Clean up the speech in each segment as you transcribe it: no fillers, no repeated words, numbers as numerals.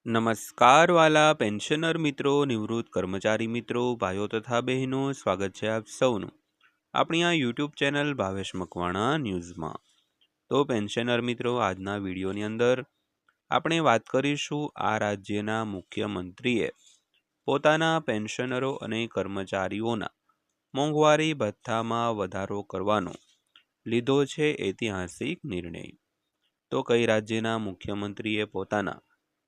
નમસ્કાર વાલા પેન્શનર મિત્રો, નિવૃત્ત કર્મચારી મિત્રો, ભાઈઓ તથા બહેનો, સ્વાગત છે આપ સૌનું આપણી આ યુટ્યુબ ચેનલ ભાવેશ મકવાણા ન્યૂઝમાં। તો પેન્શનર મિત્રો, આજના વિડીયોની અંદર આપણે વાત કરીશું આ રાજ્યના મુખ્યમંત્રીએ પોતાના પેન્શનરો અને કર્મચારીઓના મોંઘવારી ભથ્થામાં વધારો કરવાનો લીધો છે ઐતિહાસિક નિર્ણય। તો કઈ રાજ્યના મુખ્યમંત્રીએ પોતાના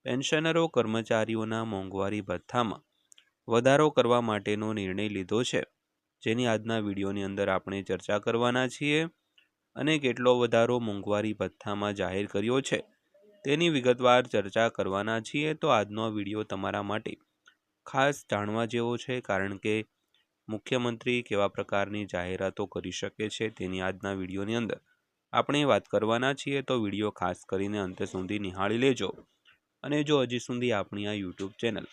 પેન્શનરો કર્મચારીઓના મોંઘવારી ભથ્થામાં વધારો કરવા માટેનો નિર્ણય લીધો છે, જેની આજના વિડીયોની અંદર આપણે ચર્ચા કરવાના છીએ। અને કેટલો વધારો મોંઘવારી ભથ્થામાં જાહેર કર્યો છે તેની વિગતવાર ચર્ચા કરવાના છીએ। તો આજનો વિડીયો તમારા માટે ખાસ જાણવા જેવો છે, કારણ કે મુખ્યમંત્રી કેવા પ્રકારની જાહેરાતો કરી શકે છે તેની આજના વિડીયોની અંદર આપણે વાત કરવાના છીએ। તો વિડીયો ખાસ કરીને અંત સુધી નિહાળી લેજો। અને જો હજી સુધી આપણી આ યુટ્યુબ ચેનલ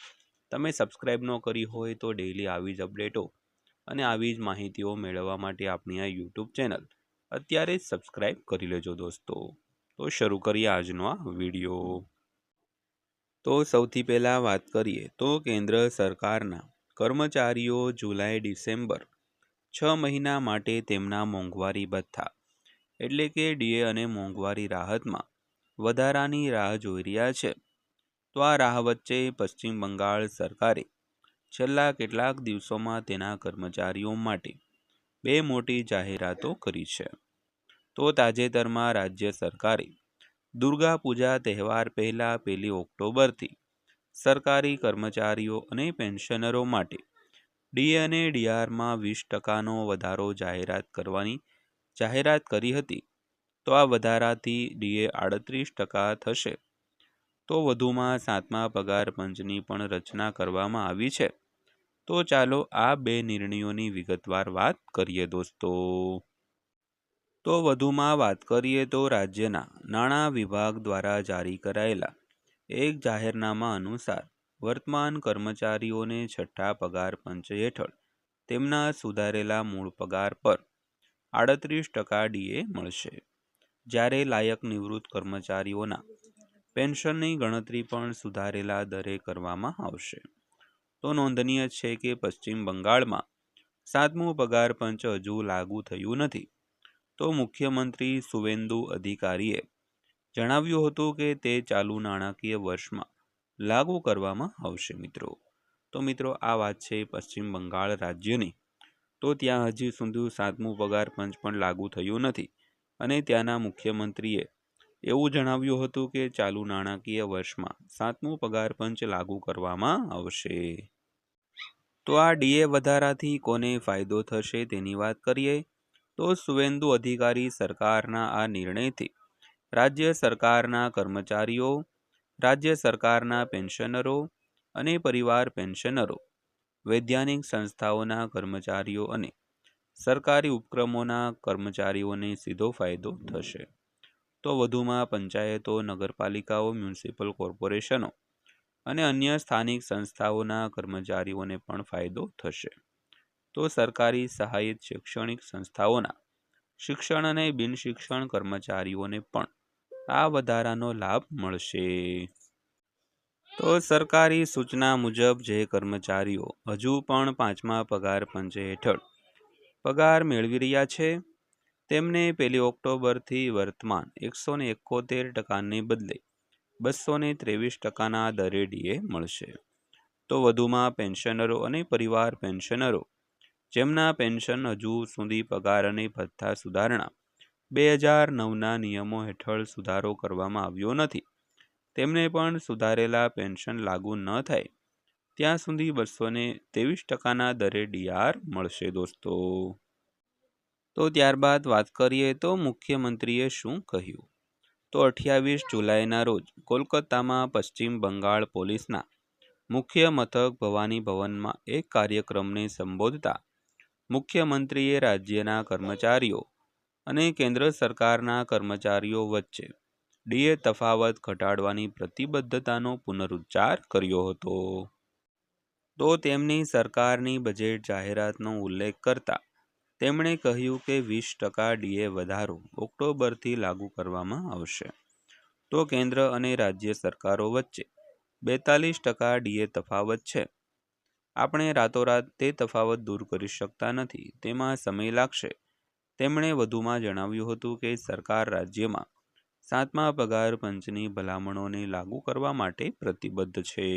તમે સબસ્ક્રાઈબ ન કરી હોય તો ડેઈલી આવી જ અપડેટો અને આવી જ માહિતીઓ મેળવવા માટે આપણી આ યુટ્યુબ ચેનલ અત્યારે જ સબસ્ક્રાઈબ કરી લેજો દોસ્તો। તો શરૂ કરીએ આજનો આ વિડીયો। તો સૌથી પહેલાં વાત કરીએ તો કેન્દ્ર સરકારના કર્મચારીઓ જુલાઈ ડિસેમ્બર 6 મહિના માટે તેમના મોંઘવારી ભથ્થા એટલે કે ડીએ અને મોંઘવારી રાહતમાં વધારાની રાહ જોઈ રહ્યા છે। તો આ રાહ વચ્ચે પશ્ચિમ બંગાળ સરકારે છેલ્લા કેટલાક દિવસોમાં તેના કર્મચારીઓ માટે બે મોટી જાહેરાતો કરી છે। તો તાજેતરમાં રાજ્ય સરકારે દુર્ગા પૂજા તહેવાર પહેલાં 1 ઓક્ટોબરથી સરકારી કર્મચારીઓ અને પેન્શનરો માટે ડીએ અને ડીઆરમાં 20%નો વધારો કરવાની જાહેરાત કરી હતી। તો આ વધારાથી ડીએ 38% થશે। તો વધુમાં 7મા પગાર પંચની પણ રચના કરવામાં આવી છે। તો ચાલો આ બે નિર્ણયોની વિગતવાર વાત કરીએ દોસ્તો। તો વધુમાં વાત કરીએ તો રાજ્યના નાણાં વિભાગ દ્વારા જારી કરાયેલા એક જાહેરનામા અનુસાર વર્તમાન કર્મચારીઓને છઠ્ઠા પગાર પંચ હેઠળ તેમના સુધારેલા મૂળ પગાર પર 38% ડીએ મળશે, જ્યારે લાયક નિવૃત્ત કર્મચારીઓના પેન્શનની ગણતરી પણ સુધારેલા દરે કરવામાં આવશે। તો નોંધનીય છે કે પશ્ચિમ બંગાળમાં 7મું પગાર પંચ હજુ લાગુ થયું નથી। તો મુખ્યમંત્રી સુવેન્દુ અધિકારીએ જણાવ્યું હતું કે તે ચાલુ નાણાકીય વર્ષમાં લાગુ કરવામાં આવશે મિત્રો આ વાત છે પશ્ચિમ બંગાળ રાજ્યની। તો ત્યાં હજી સુધી 7મું પગાર પંચ પણ લાગુ થયું નથી અને ત્યાંના મુખ્યમંત્રીએ એવું જણાવ્યું હતું કે ચાલુ નાણાકીય વર્ષમાં 7મું પગાર પંચ લાગુ કરવામાં આવશે। તો આ ડીએ વધારાથી કોને ફાયદો થશે તેની વાત કરીએ તો સુવેન્દુ અધિકારી સરકારના આ નિર્ણયથી રાજ્ય સરકારના કર્મચારીઓ, રાજ્ય સરકારના પેન્શનરો અને પરિવાર પેન્શનરો, વૈધાનિક સંસ્થાઓના કર્મચારીઓ અને સરકારી ઉપક્રમોના કર્મચારીઓને સીધો ફાયદો થશે। તો વધુમાં પંચાયતો, નગરપાલિકાઓ, મ્યુનિસિપલ કોર્પોરેશનો અને અન્ય સ્થાનિક સંસ્થાઓના કર્મચારીઓને પણ ફાયદો થશે। તો સરકારી સહાયિત શૈક્ષણિક સંસ્થાઓના શિક્ષણ અને બિનશિક્ષણ કર્મચારીઓને પણ આ વધારાનો લાભ મળશે। તો સરકારી સૂચના મુજબ જે કર્મચારીઓ હજુ પણ 5મા પગાર પંચ હેઠળ પગાર મેળવી રહ્યા છે તેમને 1 ઓક્ટોબરથી વર્તમાન 171%ને બદલે 223%ના દરે ડીએ મળશે। તો વધુમાં પેન્શનરો અને પરિવાર પેન્શનરો જેમના પેન્શન હજુ સુધી પગાર અને ભથ્થા સુધારણા 2009ના નિયમો હેઠળ સુધારો કરવામાં આવ્યો નથી, તેમને પણ સુધારેલા પેન્શન લાગુ ન થાય ત્યાં સુધી 223%ના દરે ડીઆર મળશે દોસ્તો। તો ત્યારબાદ વાત કરીએ તો મુખ્યમંત્રીએ શું કહ્યું। તો 28 જુલાઈના રોજ કોલકાતામાં પશ્ચિમ બંગાળ પોલીસના મુખ્ય મથક ભવાની ભવનમાં એક કાર્યક્રમને સંબોધતા મુખ્યમંત્રીએ રાજ્યના કર્મચારીઓ અને કેન્દ્ર સરકારના કર્મચારીઓ વચ્ચે ડીએ તફાવત ઘટાડવાની પ્રતિબદ્ધતાનો પુનરુચ્ચાર કર્યો હતો। તો તેમની સરકારની બજેટ જાહેરાતનો ઉલ્લેખ કરતા તેમણે કહ્યું કે 20% ડીએ વધારો ઓક્ટોબરથી લાગુ કરવામાં આવશે। તો કેન્દ્ર અને રાજ્ય સરકારો વચ્ચે 42% ડીએ તફાવત છે. આપણે રાતોરાત તે તફાવત દૂર કરી શકતા નથી, તેમાં સમય લાગશે. તેમણે વધુમાં જણાવ્યું હતું કે સરકાર રાજ્યમાં 7મા પગાર પંચની ભલામણોને લાગુ કરવા માટે પ્રતિબદ્ધ છે.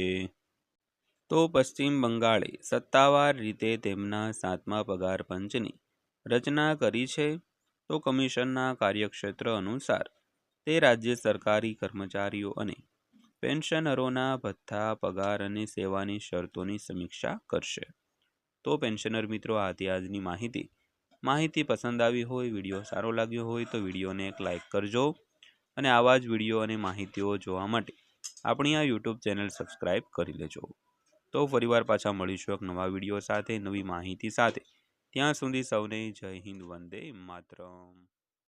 તો પશ્ચિમ બંગાળે સત્તાવાર રીતે તેમના 7મા પગાર પંચની રચના કરી છે. તો કમિશનના કાર્યક્ષેત્ર અનુસાર તે રાજ્ય સરકારી કર્મચારીઓ અને પેન્શનરોના ભથ્થા, પગાર અને સેવાની શરતોની સમીક્ષા કરશે. તો પેન્શનર મિત્રો, આ હતી આજની માહિતી પસંદ આવી હોય, વિડીયો સારો લાગ્યો હોય તો વિડીયોને એક લાઈક કરજો અને આવા જ વિડીયો અને માહિતીઓ જોવા માટે આપણી આ યુટ્યુબ ચેનલ સબસ્ક્રાઈબ કરી લેજો. તો ફરીવાર પાછા મળીશું એક નવા વિડીયો સાથે, નવી માહિતી સાથે. ત્યાં સુધી સૌને જય હિન્દ, વંદે માતરમ.